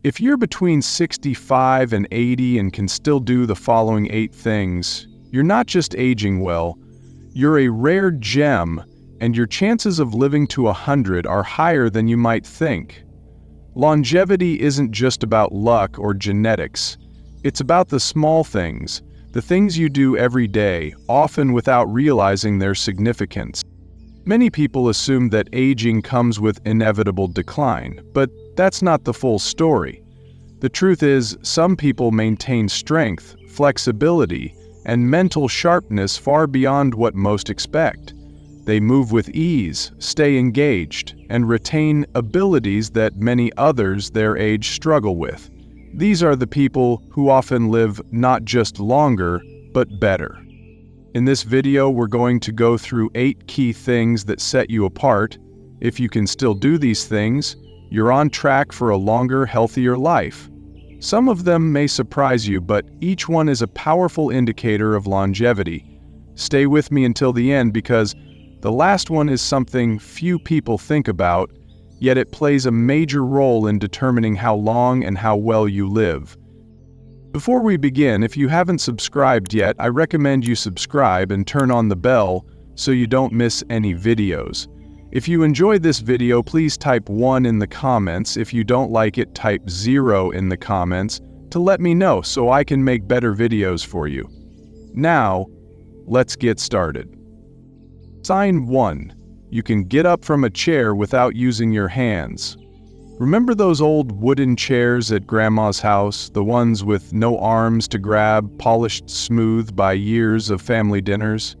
If you're between 65 and 80 and can still do the following 8 things, you're not just aging well, you're a rare gem, and your chances of living to 100 are higher than you might think. Longevity isn't just about luck or genetics. It's about the small things, the things you do every day, often without realizing their significance. Many people assume that aging comes with inevitable decline, but that's not the full story. The truth is, some people maintain strength, flexibility, and mental sharpness far beyond what most expect. They move with ease, stay engaged, and retain abilities that many others their age struggle with. These are the people who often live not just longer, but better. In this video, we're going to go through 8 key things that set you apart. If you can still do these things, you're on track for a longer, healthier life. Some of them may surprise you, but each one is a powerful indicator of longevity. Stay with me until the end because the last one is something few people think about, yet it plays a major role in determining how long and how well you live. Before we begin, if you haven't subscribed yet, I recommend you subscribe and turn on the bell so you don't miss any videos. If you enjoyed this video, please type 1 in the comments. If you don't like it, type 0 in the comments to let me know so I can make better videos for you. Now, let's get started. Sign 1. You can get up from a chair without using your hands. Remember those old wooden chairs at Grandma's house, the ones with no arms to grab, polished smooth by years of family dinners?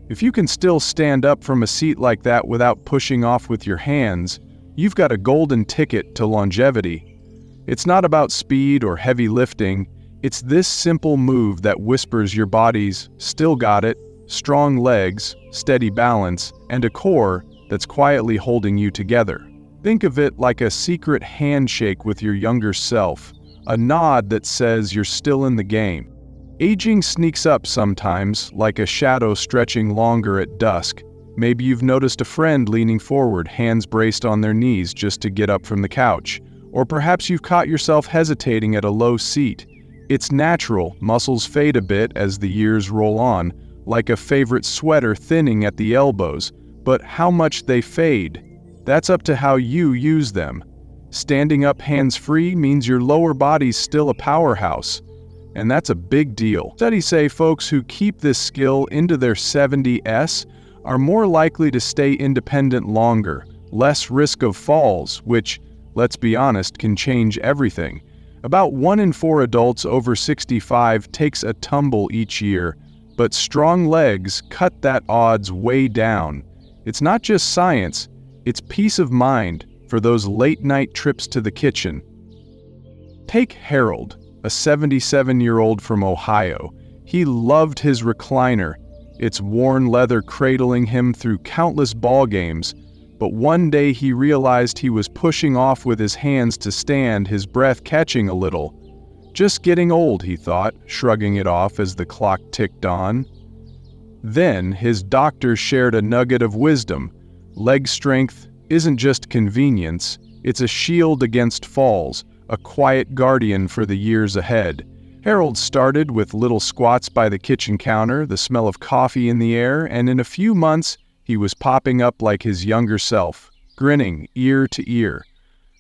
If you can still stand up from a seat like that without pushing off with your hands, you've got a golden ticket to longevity. It's not about speed or heavy lifting, it's this simple move that whispers your body's "still got it," strong legs, steady balance, and a core that's quietly holding you together. Think of it like a secret handshake with your younger self, a nod that says you're still in the game. Aging sneaks up sometimes, like a shadow stretching longer at dusk. Maybe you've noticed a friend leaning forward, hands braced on their knees just to get up from the couch. Or perhaps you've caught yourself hesitating at a low seat. It's natural, muscles fade a bit as the years roll on, like a favorite sweater thinning at the elbows, but how much they fade, that's up to how you use them. Standing up hands-free means your lower body's still a powerhouse, and that's a big deal. Studies say folks who keep this skill into their 70s are more likely to stay independent longer, less risk of falls, which, let's be honest, can change everything. About 1 in 4 adults over 65 takes a tumble each year, but strong legs cut that odds way down. It's not just science, it's peace of mind for those late-night trips to the kitchen. Take Harold, a 77-year-old from Ohio. He loved his recliner, its worn leather cradling him through countless ball games, but one day he realized he was pushing off with his hands to stand, his breath catching a little. Just getting old, he thought, shrugging it off as the clock ticked on. Then his doctor shared a nugget of wisdom. Leg strength isn't just convenience, it's a shield against falls, a quiet guardian for the years ahead. Harold started with little squats by the kitchen counter, the smell of coffee in the air, and in a few months, he was popping up like his younger self, grinning ear to ear.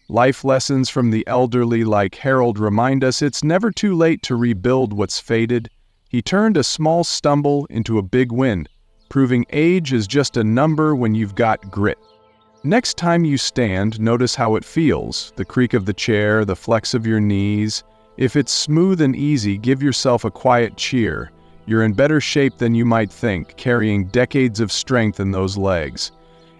Life lessons from the elderly like Harold remind us it's never too late to rebuild what's faded. He turned a small stumble into a big win, proving age is just a number when you've got grit. Next time you stand, notice how it feels, the creak of the chair, the flex of your knees. If it's smooth and easy, give yourself a quiet cheer. You're in better shape than you might think, carrying decades of strength in those legs.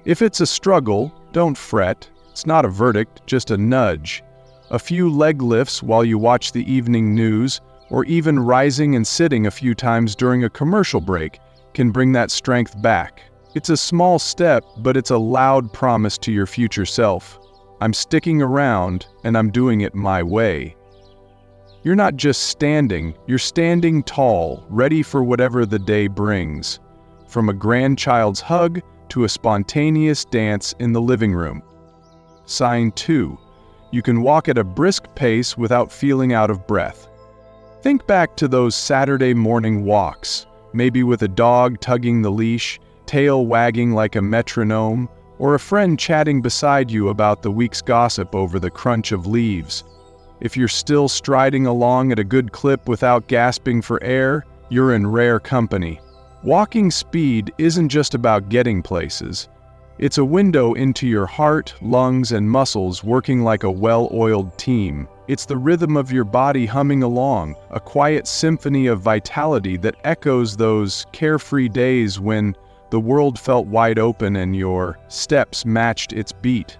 If it's a struggle, don't fret. It's not a verdict, just a nudge. A few leg lifts while you watch the evening news, or even rising and sitting a few times during a commercial break, can bring that strength back. It's a small step, but it's a loud promise to your future self. I'm sticking around, and I'm doing it my way. You're not just standing, you're standing tall, ready for whatever the day brings. From a grandchild's hug to a spontaneous dance in the living room. Sign 2. You can walk at a brisk pace without feeling out of breath. Think back to those Saturday morning walks, maybe with a dog tugging the leash, tail wagging like a metronome, or a friend chatting beside you about the week's gossip over the crunch of leaves. If you're still striding along at a good clip without gasping for air, you're in rare company. Walking speed isn't just about getting places. It's a window into your heart, lungs, and muscles working like a well-oiled team. It's the rhythm of your body humming along, a quiet symphony of vitality that echoes those carefree days when the world felt wide open and your steps matched its beat.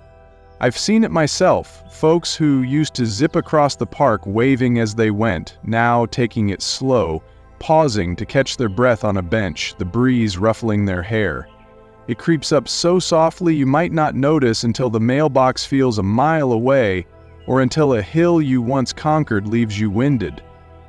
I've seen it myself, folks who used to zip across the park waving as they went, now taking it slow, pausing to catch their breath on a bench, the breeze ruffling their hair. It creeps up so softly you might not notice until the mailbox feels a mile away, or until a hill you once conquered leaves you winded.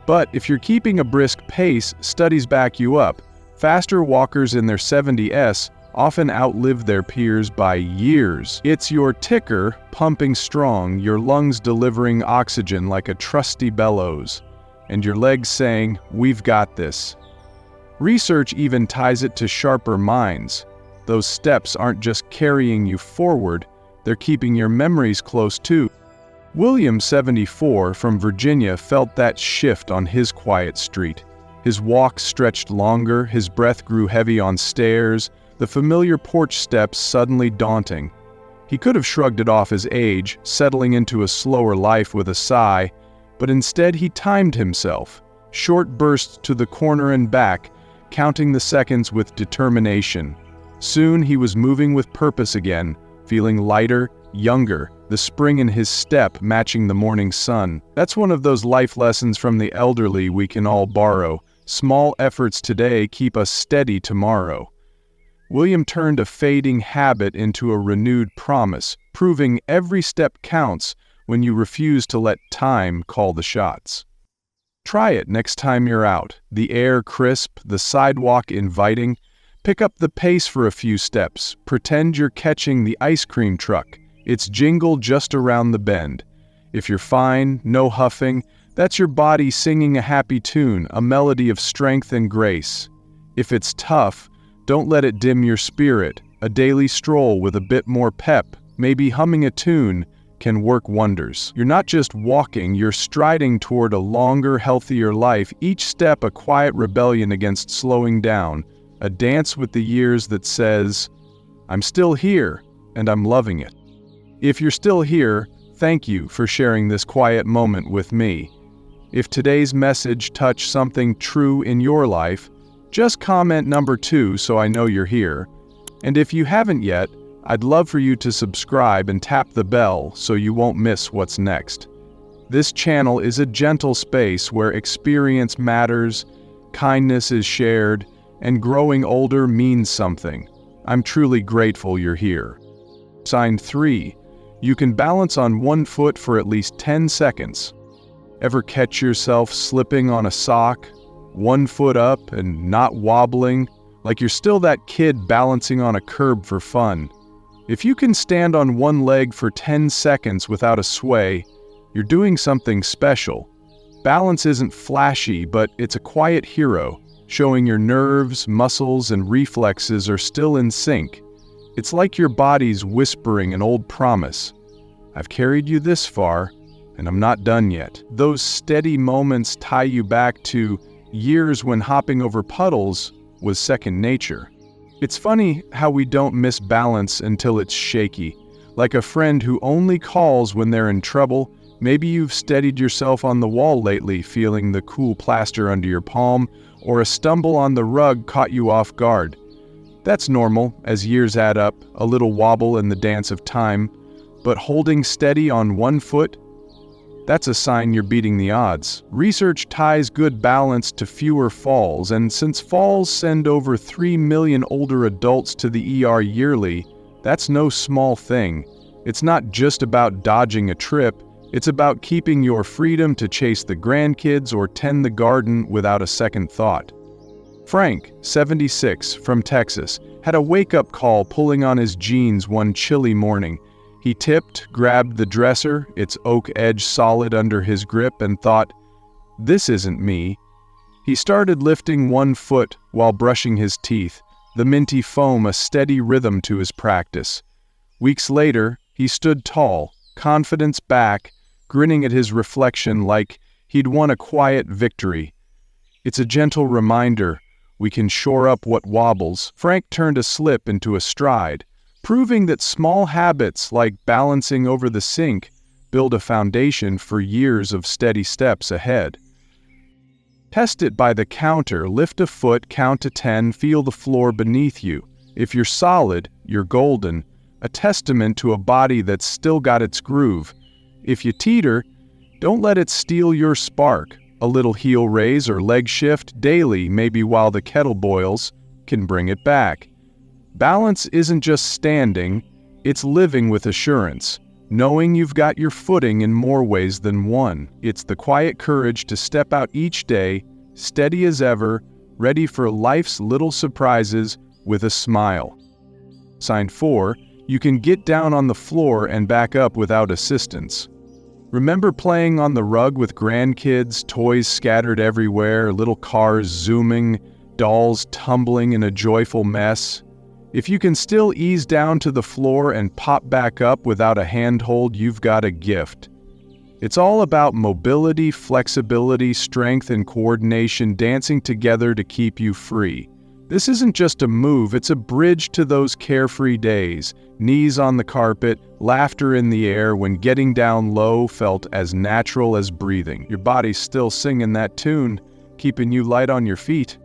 But if you're keeping a brisk pace, studies back you up. Faster walkers in their 70s often outlive their peers by years. It's your ticker pumping strong, your lungs delivering oxygen like a trusty bellows, and your legs saying, "We've got this." Research even ties it to sharper minds. Those steps aren't just carrying you forward, they're keeping your memories close too. William, 74, from Virginia, felt that shift on his quiet street. His walk stretched longer, his breath grew heavy on stairs, the familiar porch steps suddenly daunting. He could have shrugged it off as age, settling into a slower life with a sigh, but instead he timed himself. Short bursts to the corner and back, counting the seconds with determination. Soon he was moving with purpose again, feeling lighter, younger, the spring in his step matching the morning sun. That's one of those life lessons from the elderly we can all borrow. Small efforts today keep us steady tomorrow. William turned a fading habit into a renewed promise, proving every step counts when you refuse to let time call the shots. Try it next time you're out. The air crisp, the sidewalk inviting. Pick up the pace for a few steps. Pretend you're catching the ice cream truck. Its jingle just around the bend. If you're fine, no huffing, that's your body singing a happy tune, a melody of strength and grace. If it's tough, don't let it dim your spirit. A daily stroll with a bit more pep, maybe humming a tune, can work wonders. You're not just walking, you're striding toward a longer, healthier life, each step a quiet rebellion against slowing down, a dance with the years that says, "I'm still here, and I'm loving it." If you're still here, thank you for sharing this quiet moment with me. If today's message touched something true in your life, just comment number 2 so I know you're here. And if you haven't yet, I'd love for you to subscribe and tap the bell so you won't miss what's next. This channel is a gentle space where experience matters, kindness is shared, and growing older means something. I'm truly grateful you're here. Sign 3. You can balance on one foot for at least 10 seconds. Ever catch yourself slipping on a sock, one foot up and not wobbling, like you're still that kid balancing on a curb for fun? If you can stand on one leg for 10 seconds without a sway, you're doing something special. Balance isn't flashy, but it's a quiet hero, showing your nerves, muscles, and reflexes are still in sync. It's like your body's whispering an old promise. I've carried you this far, and I'm not done yet. Those steady moments tie you back to years when hopping over puddles was second nature. It's funny how we don't miss balance until it's shaky. Like a friend who only calls when they're in trouble. Maybe you've steadied yourself on the wall lately, feeling the cool plaster under your palm, or a stumble on the rug caught you off guard. That's normal as years add up, a little wobble in the dance of time. But holding steady on one foot, that's a sign you're beating the odds. Research ties good balance to fewer falls, and since falls send over 3 million older adults to the ER yearly, that's no small thing. It's not just about dodging a trip, it's about keeping your freedom to chase the grandkids or tend the garden without a second thought. Frank, 76, from Texas, had a wake-up call pulling on his jeans one chilly morning. He tipped, grabbed the dresser, its oak edge solid under his grip, and thought, "This isn't me." He started lifting one foot while brushing his teeth, the minty foam a steady rhythm to his practice. Weeks later, he stood tall, confidence back, grinning at his reflection like he'd won a quiet victory. It's a gentle reminder we can shore up what wobbles. Frank turned a slip into a stride, proving that small habits like balancing over the sink build a foundation for years of steady steps ahead. Test it by the counter, lift a foot, count to 10, feel the floor beneath you. If you're solid, you're golden, a testament to a body that's still got its groove. If you teeter, don't let it steal your spark. A little heel raise or leg shift daily, maybe while the kettle boils, can bring it back. Balance isn't just standing, it's living with assurance, knowing you've got your footing in more ways than one. It's the quiet courage to step out each day, steady as ever, ready for life's little surprises with a smile. Sign 4, you can get down on the floor and back up without assistance. Remember playing on the rug with grandkids, toys scattered everywhere, little cars zooming, dolls tumbling in a joyful mess? If you can still ease down to the floor and pop back up without a handhold, you've got a gift. It's all about mobility, flexibility, strength, and coordination dancing together to keep you free. This isn't just a move, it's a bridge to those carefree days. Knees on the carpet, laughter in the air when getting down low felt as natural as breathing. Your body's still singing that tune, keeping you light on your feet.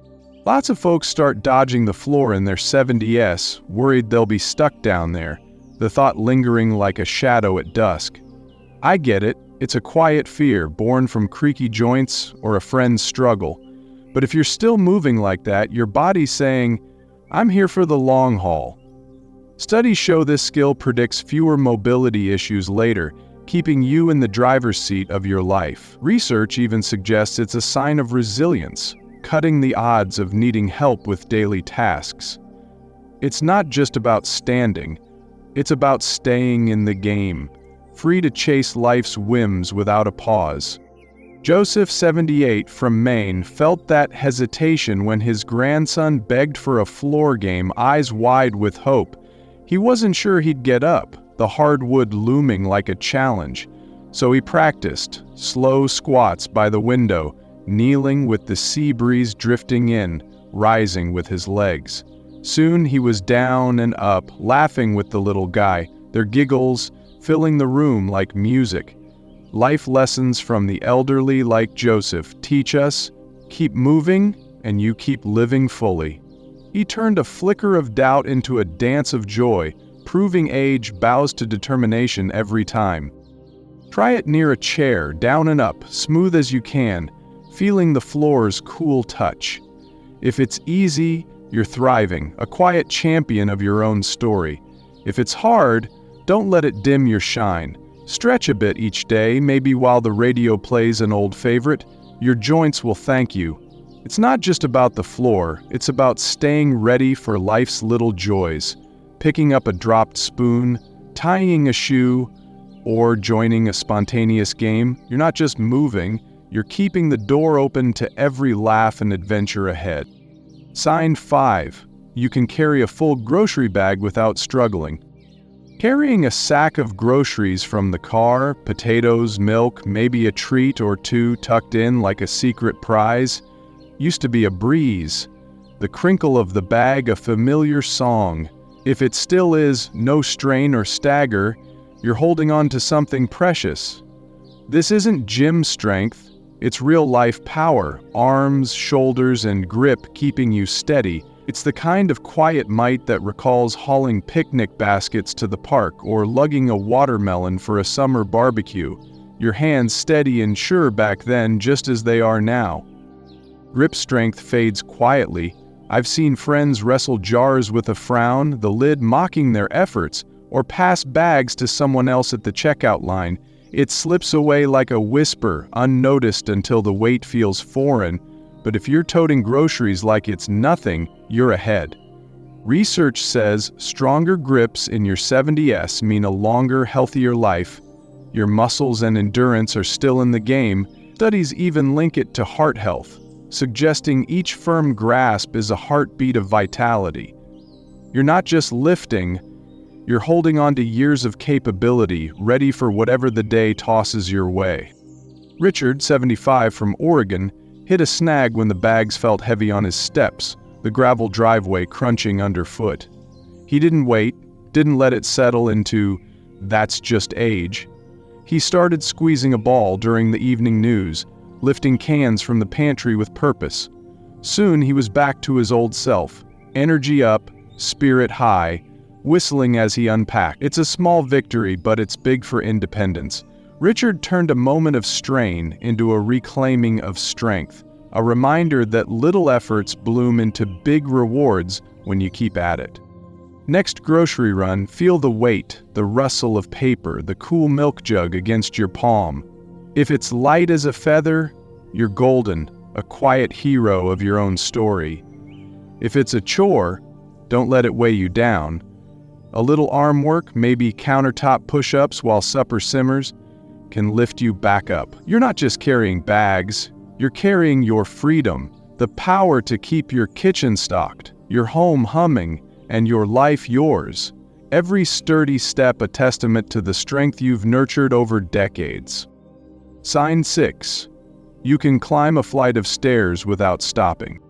Lots of folks start dodging the floor in their 70s, worried they'll be stuck down there, the thought lingering like a shadow at dusk. I get it, it's a quiet fear born from creaky joints or a friend's struggle. But if you're still moving like that, your body's saying, "I'm here for the long haul." Studies show this skill predicts fewer mobility issues later, keeping you in the driver's seat of your life. Research even suggests it's a sign of resilience, cutting the odds of needing help with daily tasks. It's not just about standing, it's about staying in the game, free to chase life's whims without a pause. Joseph, 78, from Maine, felt that hesitation when his grandson begged for a floor game, eyes wide with hope. He wasn't sure he'd get up, the hardwood looming like a challenge. So he practiced, slow squats by the window, kneeling with the sea breeze drifting in, rising with his legs. Soon he was down and up, laughing with the little guy, their giggles filling the room like music. Life lessons from the elderly like Joseph teach us, keep moving and you keep living fully. He turned a flicker of doubt into a dance of joy, proving age bows to determination every time. Try it near a chair, down and up, smooth as you can, feeling the floor's cool touch. If it's easy, you're thriving, a quiet champion of your own story. If it's hard, don't let it dim your shine. Stretch a bit each day, maybe while the radio plays an old favorite. Your joints will thank you. It's not just about the floor, it's about staying ready for life's little joys. Picking up a dropped spoon, tying a shoe, or joining a spontaneous game. You're not just moving, you're keeping the door open to every laugh and adventure ahead. Sign 5. You can carry a full grocery bag without struggling. Carrying a sack of groceries from the car, potatoes, milk, maybe a treat or two tucked in like a secret prize, used to be a breeze. The crinkle of the bag a familiar song. If it still is, no strain or stagger, you're holding on to something precious. This isn't gym strength, it's real-life power, arms, shoulders, and grip keeping you steady. It's the kind of quiet might that recalls hauling picnic baskets to the park or lugging a watermelon for a summer barbecue. Your hands steady and sure back then just as they are now. Grip strength fades quietly. I've seen friends wrestle jars with a frown, the lid mocking their efforts, or pass bags to someone else at the checkout line. It slips away like a whisper, unnoticed until the weight feels foreign. But if you're toting groceries like it's nothing, you're ahead. Research says stronger grips in your 70s mean a longer, healthier life. Your muscles and endurance are still in the game. Studies even link it to heart health, suggesting each firm grasp is a heartbeat of vitality. You're not just lifting, you're holding on to years of capability, ready for whatever the day tosses your way. Richard, 75, from Oregon, hit a snag when the bags felt heavy on his steps, the gravel driveway crunching underfoot. He didn't wait, didn't let it settle into, "That's just age." He started squeezing a ball during the evening news, lifting cans from the pantry with purpose. Soon he was back to his old self, energy up, spirit high, whistling as he unpacked. It's a small victory, but it's big for independence. Richard turned a moment of strain into a reclaiming of strength, a reminder that little efforts bloom into big rewards when you keep at it. Next grocery run, feel the weight, the rustle of paper, the cool milk jug against your palm. If it's light as a feather, you're golden, a quiet hero of your own story. If it's a chore, don't let it weigh you down. A little arm work, maybe countertop push-ups while supper simmers, can lift you back up. You're not just carrying bags, you're carrying your freedom, the power to keep your kitchen stocked, your home humming, and your life yours. Every sturdy step a testament to the strength you've nurtured over decades. Sign 6. You can climb a flight of stairs without stopping.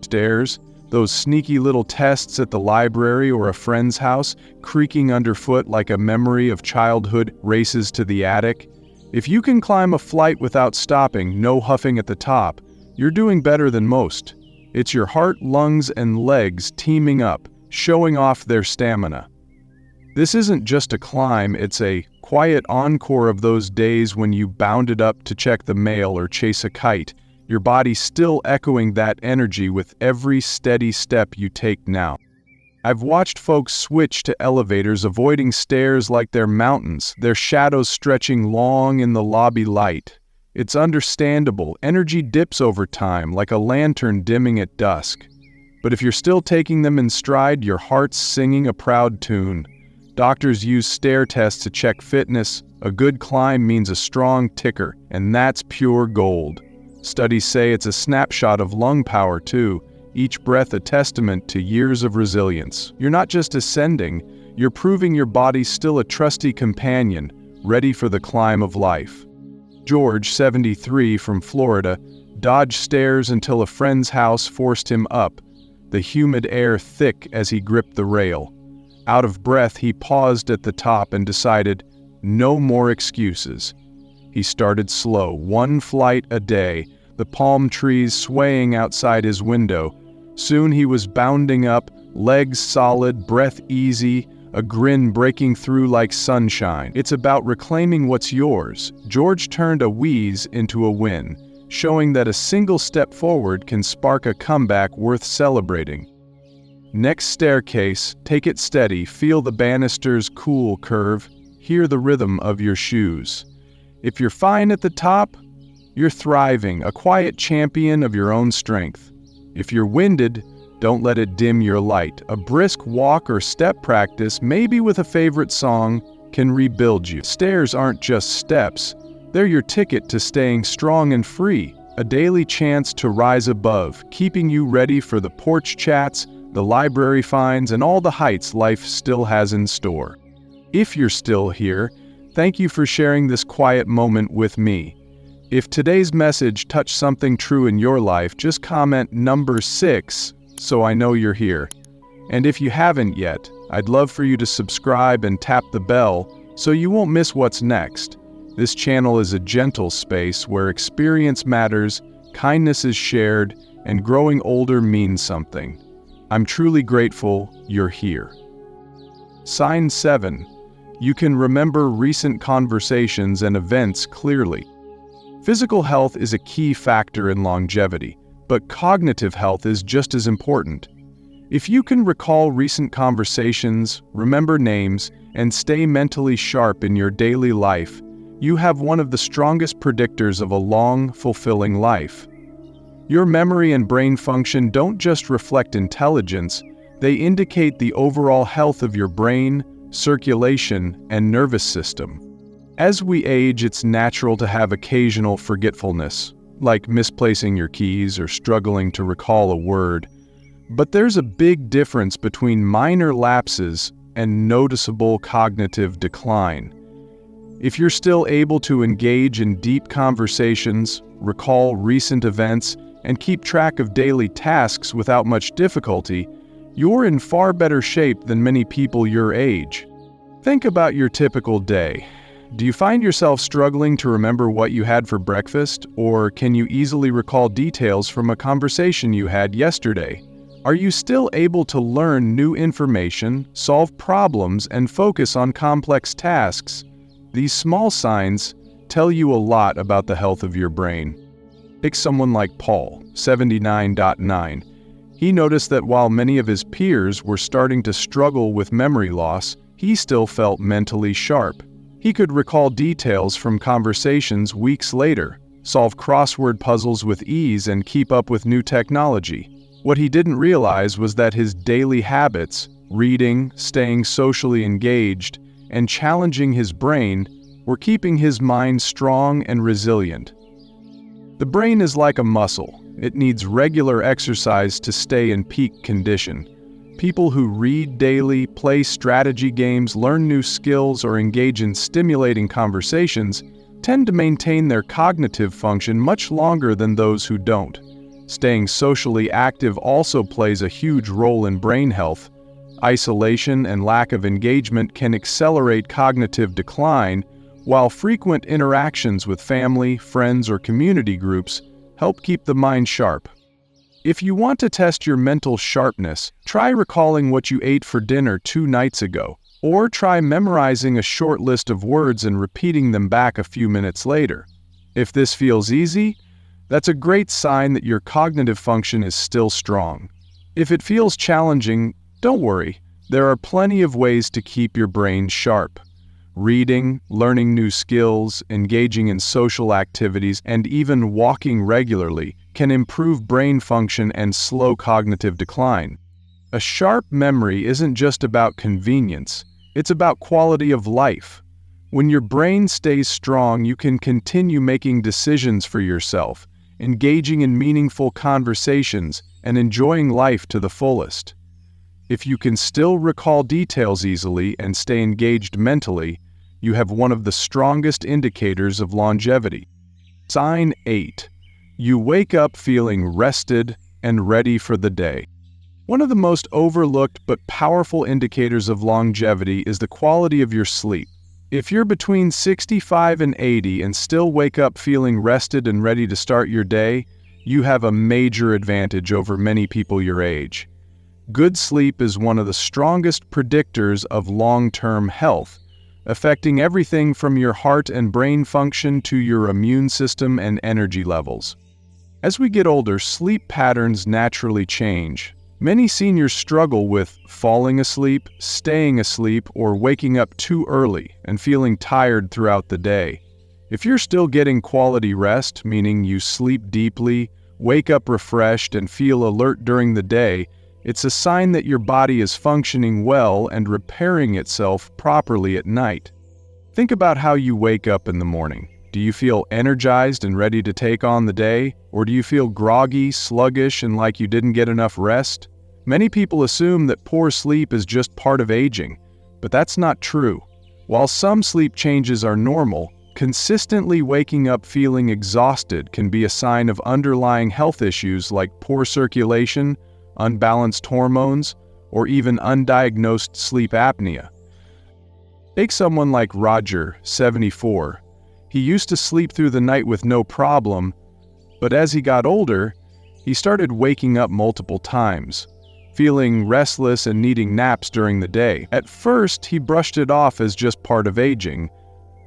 Stairs, those sneaky little tests at the library or a friend's house, creaking underfoot like a memory of childhood races to the attic. If you can climb a flight without stopping, no huffing at the top, you're doing better than most. It's your heart, lungs, and legs teaming up, showing off their stamina. This isn't just a climb, it's a quiet encore of those days when you bounded up to check the mail or chase a kite, your body still echoing that energy with every steady step you take now. I've watched folks switch to elevators, avoiding stairs like they're mountains, their shadows stretching long in the lobby light. It's understandable, energy dips over time like a lantern dimming at dusk. But if you're still taking them in stride, your heart's singing a proud tune. Doctors use stair tests to check fitness. A good climb means a strong ticker, and that's pure gold. Studies say it's a snapshot of lung power too, each breath a testament to years of resilience. You're not just ascending, you're proving your body's still a trusty companion, ready for the climb of life. George, 73, from Florida, dodged stairs until a friend's house forced him up, the humid air thick as he gripped the rail. Out of breath, he paused at the top and decided, no more excuses. He started slow, one flight a day, the palm trees swaying outside his window. Soon he was bounding up, legs solid, breath easy, a grin breaking through like sunshine. It's about reclaiming what's yours. George turned a wheeze into a win, showing that a single step forward can spark a comeback worth celebrating. Next staircase, take it steady, feel the banister's cool curve, hear the rhythm of your shoes. If you're fine at the top, you're thriving, a quiet champion of your own strength. If you're winded, don't let it dim your light. A brisk walk or step practice, maybe with a favorite song, can rebuild you. Stairs aren't just steps, they're your ticket to staying strong and free, a daily chance to rise above, keeping you ready for the porch chats, the library finds, and all the heights life still has in store. If you're still here, thank you for sharing this quiet moment with me. If today's message touched something true in your life, just comment number 6 so I know you're here. And if you haven't yet, I'd love for you to subscribe and tap the bell so you won't miss what's next. This channel is a gentle space where experience matters, kindness is shared, and growing older means something. I'm truly grateful you're here. Sign 7. You can remember recent conversations and events clearly. Physical health is a key factor in longevity, but cognitive health is just as important. If you can recall recent conversations, remember names, and stay mentally sharp in your daily life, you have one of the strongest predictors of a long, fulfilling life. Your memory and brain function don't just reflect intelligence, They indicate the overall health of your brain, circulation, and nervous system. As we age, it's natural to have occasional forgetfulness, like misplacing your keys or struggling to recall a word. But there's a big difference between minor lapses and noticeable cognitive decline. If you're still able to engage in deep conversations, recall recent events, and keep track of daily tasks without much difficulty, you're in far better shape than many people your age. Think about your typical day. Do you find yourself struggling to remember what you had for breakfast, or can you easily recall details from a conversation you had yesterday? Are you still able to learn new information, solve problems, and focus on complex tasks? These small signs tell you a lot about the health of your brain. Take someone like Paul, 79.9. He noticed that while many of his peers were starting to struggle with memory loss, he still felt mentally sharp. He could recall details from conversations weeks later, solve crossword puzzles with ease, and keep up with new technology. What he didn't realize was that his daily habits, reading, staying socially engaged, and challenging his brain, were keeping his mind strong and resilient. The brain is like a muscle. It needs regular exercise to stay in peak condition. People who read daily, play strategy games, learn new skills, or engage in stimulating conversations tend to maintain their cognitive function much longer than those who don't. Staying socially active also plays a huge role in brain health. Isolation and lack of engagement can accelerate cognitive decline, while frequent interactions with family, friends, or community groups help keep the mind sharp. If you want to test your mental sharpness, try recalling what you ate for dinner 2 nights ago, or try memorizing a short list of words and repeating them back a few minutes later. If this feels easy, that's a great sign that your cognitive function is still strong. If it feels challenging, don't worry. There are plenty of ways to keep your brain sharp. Reading, learning new skills, engaging in social activities, and even walking regularly can improve brain function and slow cognitive decline. A sharp memory isn't just about convenience, it's about quality of life. When your brain stays strong, you can continue making decisions for yourself, engaging in meaningful conversations, and enjoying life to the fullest. If you can still recall details easily and stay engaged mentally, you have one of the strongest indicators of longevity. Sign 8. You wake up feeling rested and ready for the day. One of the most overlooked but powerful indicators of longevity is the quality of your sleep. If you're between 65 and 80 and still wake up feeling rested and ready to start your day, you have a major advantage over many people your age. Good sleep is one of the strongest predictors of long-term health, affecting everything from your heart and brain function to your immune system and energy levels. As we get older, sleep patterns naturally change. Many seniors struggle with falling asleep, staying asleep, or waking up too early and feeling tired throughout the day. If you're still getting quality rest, meaning you sleep deeply, wake up refreshed, and feel alert during the day, it's a sign that your body is functioning well and repairing itself properly at night. Think about how you wake up in the morning. Do you feel energized and ready to take on the day, or do you feel groggy, sluggish, and like you didn't get enough rest? Many people assume that poor sleep is just part of aging, but that's not true. While some sleep changes are normal, consistently waking up feeling exhausted can be a sign of underlying health issues like poor circulation, unbalanced hormones, or even undiagnosed sleep apnea. Take someone like Roger, 74. He used to sleep through the night with no problem, but as he got older, he started waking up multiple times, feeling restless and needing naps during the day. At first, he brushed it off as just part of aging,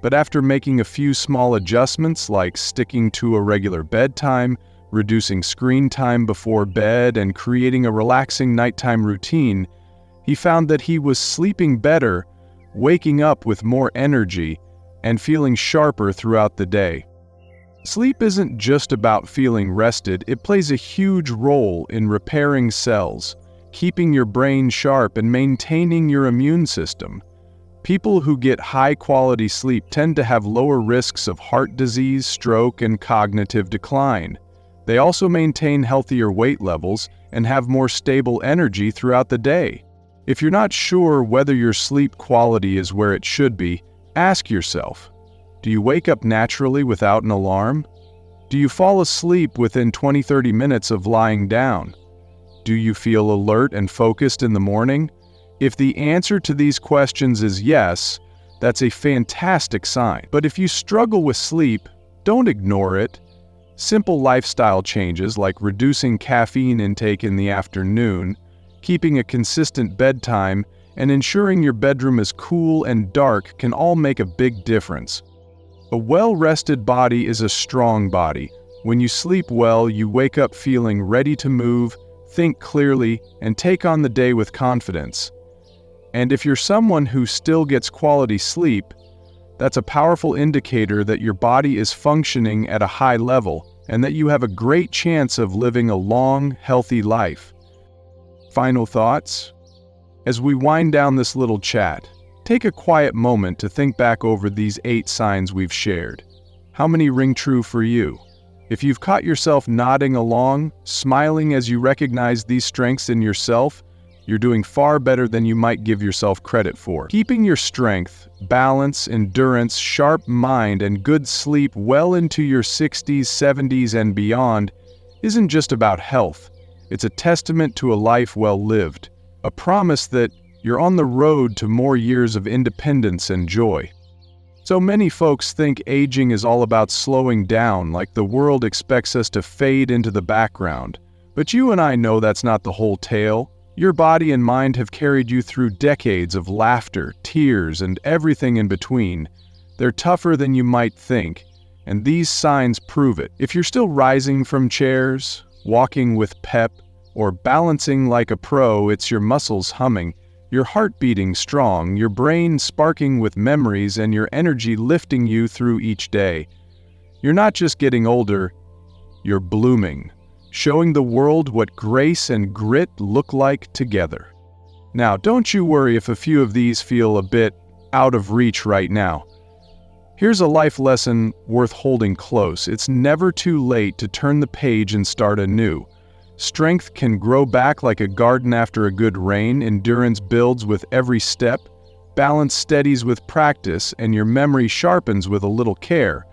but after making a few small adjustments like sticking to a regular bedtime, reducing screen time before bed, and creating a relaxing nighttime routine, he found that he was sleeping better, waking up with more energy, and feeling sharper throughout the day. Sleep isn't just about feeling rested, it plays a huge role in repairing cells, keeping your brain sharp and maintaining your immune system. People who get high-quality sleep tend to have lower risks of heart disease, stroke, and cognitive decline. They also maintain healthier weight levels and have more stable energy throughout the day. If you're not sure whether your sleep quality is where it should be, ask yourself, do you wake up naturally without an alarm? Do you fall asleep within 20-30 minutes of lying down? Do you feel alert and focused in the morning? If the answer to these questions is yes, that's a fantastic sign. But if you struggle with sleep, don't ignore it. Simple lifestyle changes like reducing caffeine intake in the afternoon, keeping a consistent bedtime, and ensuring your bedroom is cool and dark can all make a big difference. A well-rested body is a strong body. When you sleep well, you wake up feeling ready to move, think clearly, and take on the day with confidence. And if you're someone who still gets quality sleep, that's a powerful indicator that your body is functioning at a high level and that you have a great chance of living a long, healthy life. Final thoughts? As we wind down this little chat, take a quiet moment to think back over these 8 signs we've shared. How many ring true for you? If you've caught yourself nodding along, smiling as you recognize these strengths in yourself, you're doing far better than you might give yourself credit for. Keeping your strength, balance, endurance, sharp mind, and good sleep well into your 60s, 70s, and beyond isn't just about health. It's a testament to a life well lived, a promise that you're on the road to more years of independence and joy. So many folks think aging is all about slowing down, like the world expects us to fade into the background. But you and I know that's not the whole tale. Your body and mind have carried you through decades of laughter, tears, and everything in between. They're tougher than you might think, and these signs prove it. If you're still rising from chairs, walking with pep, or balancing like a pro, it's your muscles humming, your heart beating strong, your brain sparking with memories, and your energy lifting you through each day. You're not just getting older, you're blooming, showing the world what grace and grit look like together. Now, don't you worry if a few of these feel a bit out of reach right now. Here's a life lesson worth holding close. It's never too late to turn the page and start anew. Strength can grow back like a garden after a good rain, endurance builds with every step, balance steadies with practice, and your memory sharpens with a little care.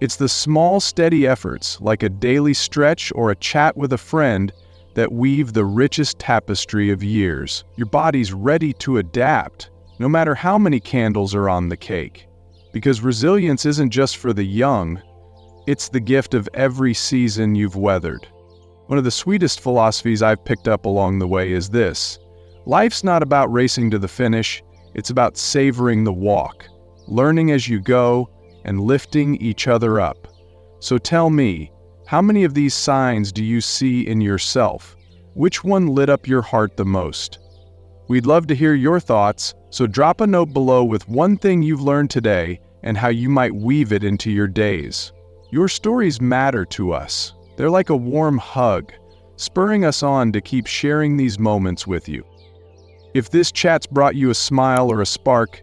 It's the small, steady efforts, like a daily stretch or a chat with a friend, that weave the richest tapestry of years. Your body's ready to adapt, no matter how many candles are on the cake. Because resilience isn't just for the young, it's the gift of every season you've weathered. One of the sweetest philosophies I've picked up along the way is this: life's not about racing to the finish, it's about savoring the walk, learning as you go, and lifting each other up. So tell me, how many of these signs do you see in yourself? Which one lit up your heart the most? We'd love to hear your thoughts, so drop a note below with one thing you've learned today and how you might weave it into your days. Your stories matter to us. They're like a warm hug, spurring us on to keep sharing these moments with you. If this chat's brought you a smile or a spark,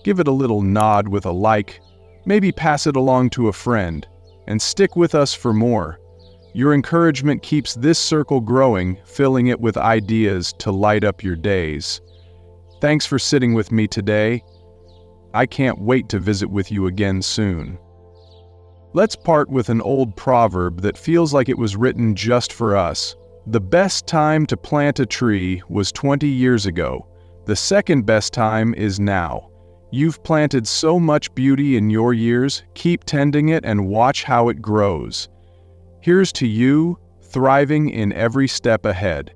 give it a little nod with a like, maybe pass it along to a friend, and stick with us for more. Your encouragement keeps this circle growing, filling it with ideas to light up your days. Thanks for sitting with me today. I can't wait to visit with you again soon. Let's part with an old proverb that feels like it was written just for us. The best time to plant a tree was 20 years ago. The second best time is now. You've planted so much beauty in your years, keep tending it and watch how it grows. Here's to you, thriving in every step ahead.